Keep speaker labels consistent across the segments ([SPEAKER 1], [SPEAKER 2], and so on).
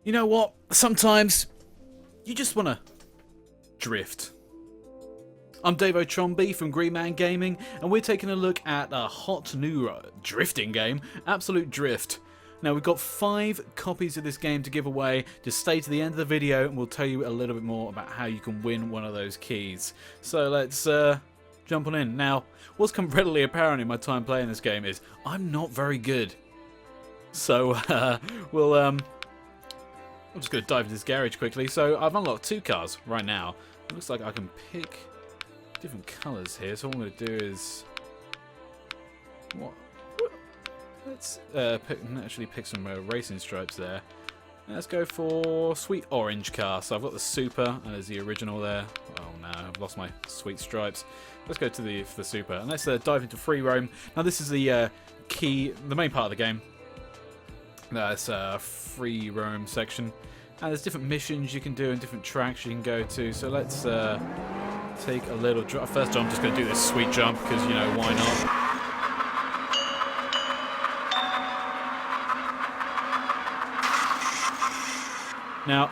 [SPEAKER 1] You know what? Sometimes you just want to drift. I'm DaveOTronB from Green Man Gaming, and we're taking a look at a hot new drifting game, Absolute Drift. Now, we've got 5 copies of this game to give away. Just stay to the end of the video and we'll tell you a little bit more about how you can win one of those keys. So let's jump on in. Now, what's come readily apparent in my time playing this game is I'm not very good. So I'm just going to dive into this garage quickly. So I've unlocked 2 cars right now. It looks like I can pick different colours here. So what I'm going to do is... Let's actually pick some racing stripes there. Let's go for sweet orange car. So I've got the super and there's the original there. Oh no, I've lost my sweet stripes. Let's go to the super and let's dive into free roam. Now this is the the main part of the game. That's a free roam section, and there's different missions you can do and different tracks you can go to. So let's take a little drop. First, I'm just going to do this sweet jump because, you know, why not? Now,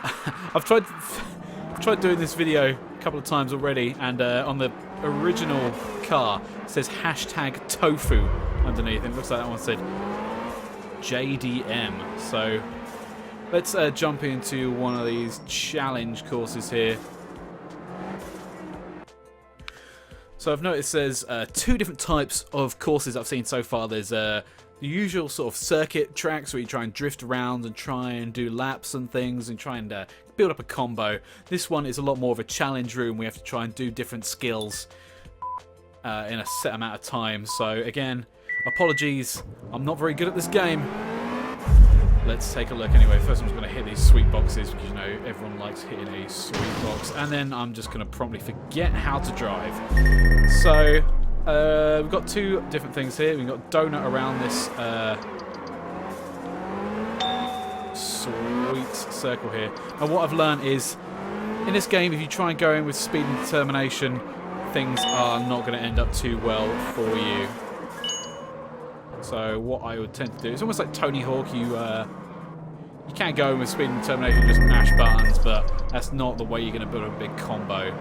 [SPEAKER 1] I've tried doing this video a couple of times already, and on the original car it says hashtag tofu underneath. It looks like that one said JDM. So let's jump into one of these challenge courses here. So I've noticed there's 2 different types of courses I've seen so far. There's the usual sort of circuit tracks where you try and drift around and try and do laps and things and try and build up a combo. This one is a lot more of a challenge room. We have to try and do different skills in a set amount of time. So again, apologies, I'm not very good at this game. Let's take a look anyway. First I'm just going to hit these sweet boxes because, you know, everyone likes hitting a sweet box. And then I'm just going to promptly forget how to drive. So we've got 2 different things here. We've got donut around this sweet circle here. And what I've learned is, in this game, if you try and go in with speed and determination, things are not going to end up too well for you. So what I would tend to do, it's almost like Tony Hawk. You can go in with speed and determination, just mash buttons, but that's not the way you're going to build a big combo.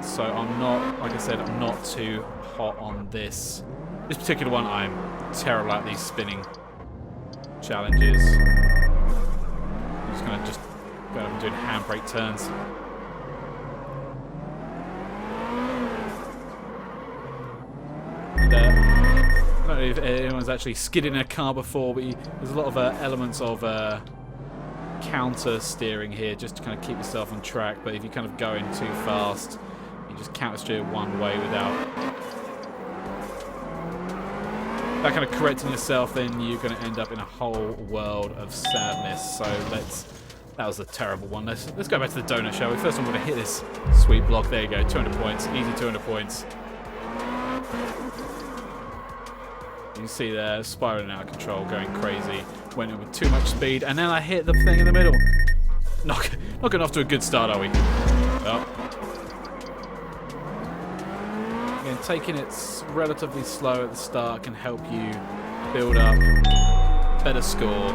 [SPEAKER 1] So I'm not, like I said, I'm not too hot on this. This particular one, I'm terrible at these spinning challenges. I'm just going to go up and do handbrake turns. I don't know if anyone's actually skidded in a car before, but there's a lot of elements of counter steering here just to kind of keep yourself on track. But if you're kind of going too fast, you just counter steer one way without that kind of correcting yourself, then you're going to end up in a whole world of sadness. So that was a terrible one. Let's go back to the donut, shall we? First I'm going to hit this sweet block. There you go, 200 points, easy 200 points. You can see there, spiraling out of control, going crazy. Went in with too much speed, and then I hit the thing in the middle. Not getting off to a good start, are we? Oh. Again, taking it relatively slow at the start can help you build up better score.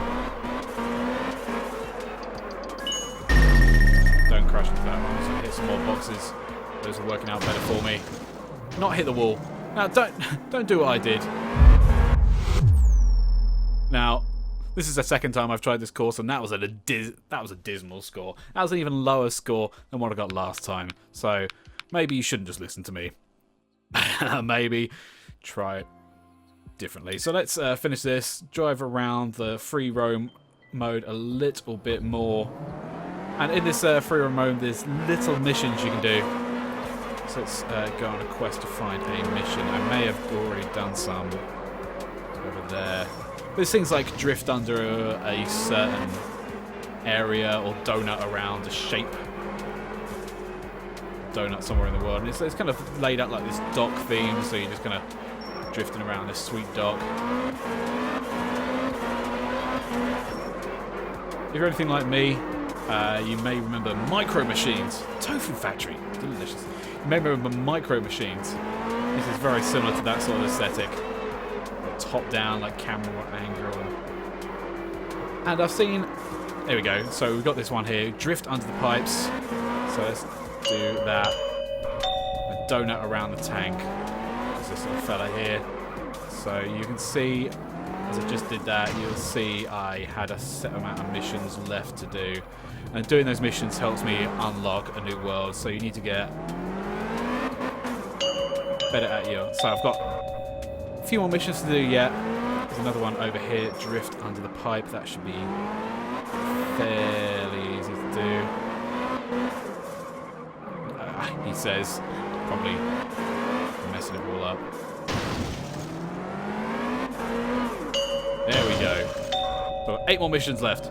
[SPEAKER 1] Don't crash into that one. I'm just gonna hit some more boxes. Those are working out better for me. Not hit the wall. Now, don't do what I did. Now, this is the second time I've tried this course, and that was a dismal score. That was an even lower score than what I got last time. So maybe you shouldn't just listen to me. Maybe try it differently. So let's finish this. Drive around the free roam mode a little bit more. And in this free roam mode, there's little missions you can do. So let's go on a quest to find a mission. I may have already done some over there. There's things like drift under a certain area or donut around a shape. Donut somewhere in the world. And it's kind of laid out like this dock theme, so you're just kind of drifting around this sweet dock. If you're anything like me, you may remember Micro Machines. Tofu Factory. Delicious. You may remember Micro Machines. This is very similar to that sort of aesthetic. Top down, like camera angle. And I've seen There we go. So we've got this one here. Drift under the pipes. So let's do that. A donut around the tank. There's this little fella here. So you can see, as I just did that, you'll see I had a set amount of missions left to do. And doing those missions helps me unlock a new world. So you need to get better at your... So I've got a few more missions to do yet. There's another one over here. Drift under the pipe. That should be fairly easy to do. He says, probably messing it all up. There we go. Got 8 more missions left.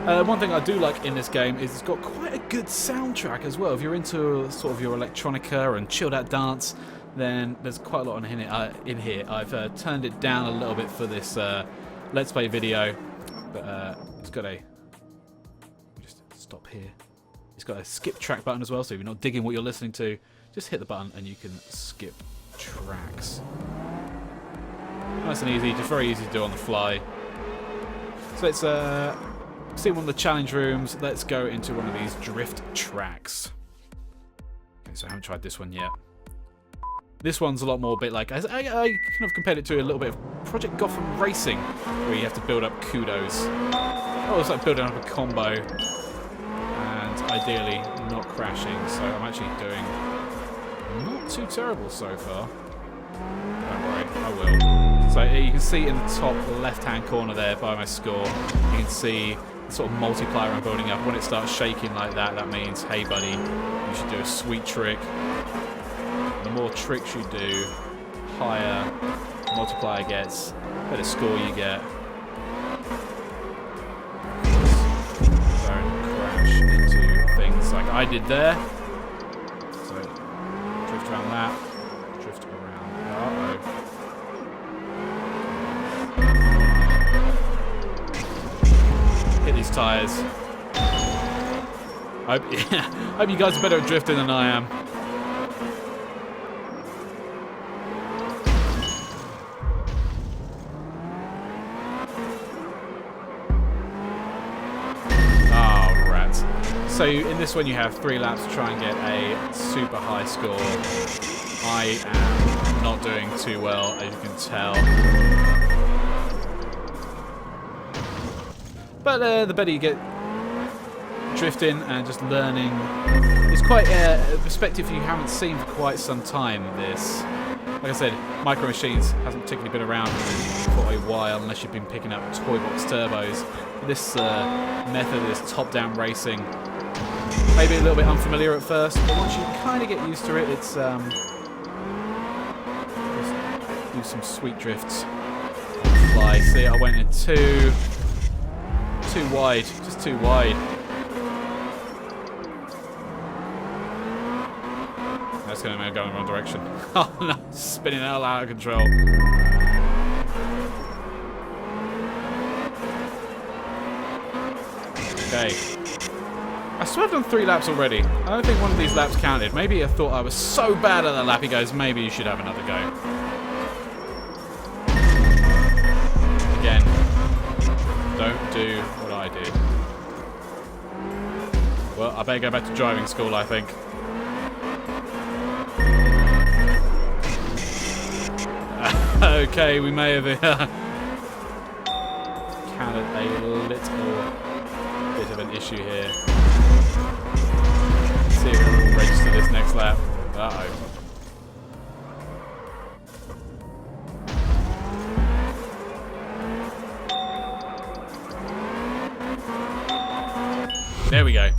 [SPEAKER 1] One thing I do like in this game is it's got quite a good soundtrack as well. If you're into sort of your electronica and chilled out dance, then there's quite a lot in here. I've turned it down a little bit for this Let's Play video, but it's got a... Just stop here. It's got a skip track button as well, so if you're not digging what you're listening to, just hit the button and you can skip tracks. Nice and easy, just very easy to do on the fly. So let's see one of the challenge rooms. Let's go into one of these drift tracks. Okay, so I haven't tried this one yet. This one's a lot more bit like, I kind of compared it to a little bit of Project Gotham Racing, where you have to build up kudos. Oh, it's like building up a combo, and ideally not crashing. So I'm actually doing not too terrible so far. Don't worry, I will. So you can see in the top left-hand corner there by my score, you can see the sort of multiplier I'm building up. When it starts shaking like that, that means, hey buddy, you should do a sweet trick. The more tricks you do, higher the multiplier gets, better score you get. Don't crash into things like I did there. So drift around that. Drift around. Uh-oh. Hit these tyres. Hope you guys are better at drifting than I am. So in this one you have 3 laps to try and get a super high score. I am not doing too well, as you can tell. But the better you get drifting and just learning, it's quite a perspective you haven't seen for quite some time, this. Like I said, Micro Machines hasn't particularly been around for a while unless you've been picking up Toy Box Turbos. This method, this top-down racing, maybe a little bit unfamiliar at first, but once you kind of get used to it, it's just do some sweet drifts. Fly. See, I went in too wide, just too wide. That's going to go in the wrong direction. Oh no, spinning all out of control. Okay. I swear I've done 3 laps already. I don't think one of these laps counted. Maybe I thought I was so bad at that lap. He goes, maybe you should have another go. Again, don't do what I did. Well, I better go back to driving school, I think. Okay, we may have counted a little bit of an issue here. See if we'll register this next lap. Uh-oh. There we go.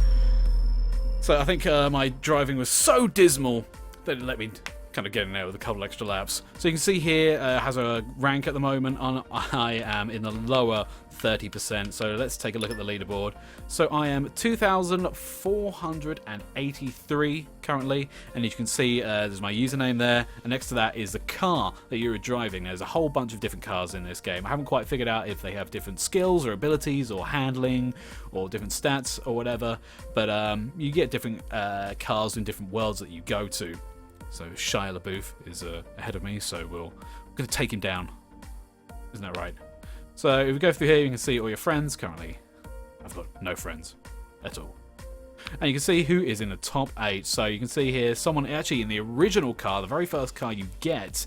[SPEAKER 1] So I think my driving was so dismal that it let me kind of get in there with a couple extra laps. So you can see here has a rank at the moment. I am in the lower 30%. So let's take a look at the leaderboard. So I am 2,483 currently, and as you can see there's my username there, and next to that is the car that you're driving. There's a whole bunch of different cars in this game. I haven't quite figured out if they have different skills or abilities or handling or different stats or whatever, but you get different cars in different worlds that you go to. So Shia LaBeouf is ahead of me, so we're going to take him down. Isn't that right? So if we go through here, you can see all your friends currently. I've got no friends at all. And you can see who is in the top 8. So you can see here someone actually in the original car, the very first car you get,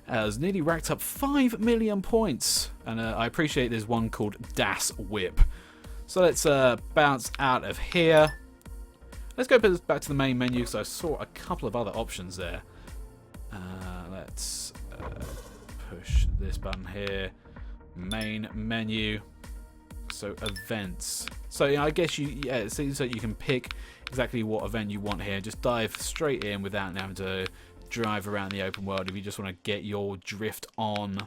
[SPEAKER 1] has nearly racked up 5 million points. And I appreciate there's one called Das Whip. So let's bounce out of here. Let's go back to the main menu because I saw a couple of other options there. Let's push this button here. Main menu. So events. So yeah, I guess it seems that you can pick exactly what event you want here. Just dive straight in without having to drive around the open world if you just want to get your drift on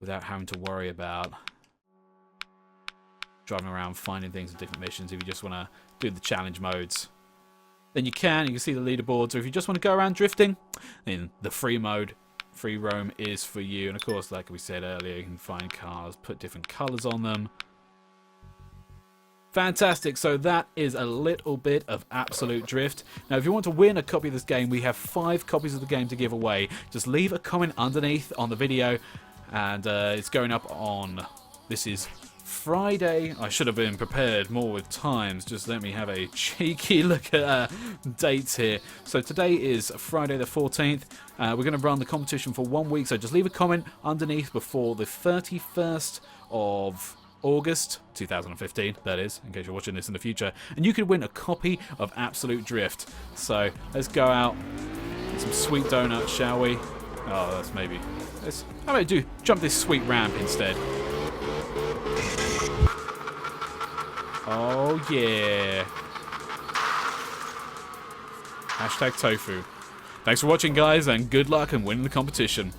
[SPEAKER 1] without having to worry about driving around finding things in different missions. If you just want to do the challenge modes, then you can see the leaderboards. Or if you just want to go around drifting, then the free mode, free roam, is for you. And of course, like we said earlier, you can find cars, put different colors on them. Fantastic. So that is a little bit of Absolute Drift. Now, if you want to win a copy of this game, we have 5 copies of the game to give away. Just leave a comment underneath on the video, and it's going up on, this is Friday. I should have been prepared more with times. Just let me have a cheeky look at dates here. So today is Friday the 14th. We're going to run the competition for 1 week. So just leave a comment underneath before the 31st of August 2015, that is, in case you're watching this in the future, and you could win a copy of Absolute Drift. So let's go out, get some sweet donuts, shall we? Oh, that's maybe. How about I jump this sweet ramp instead? Oh yeah. Hashtag tofu. Thanks for watching, guys, and good luck and winning the competition.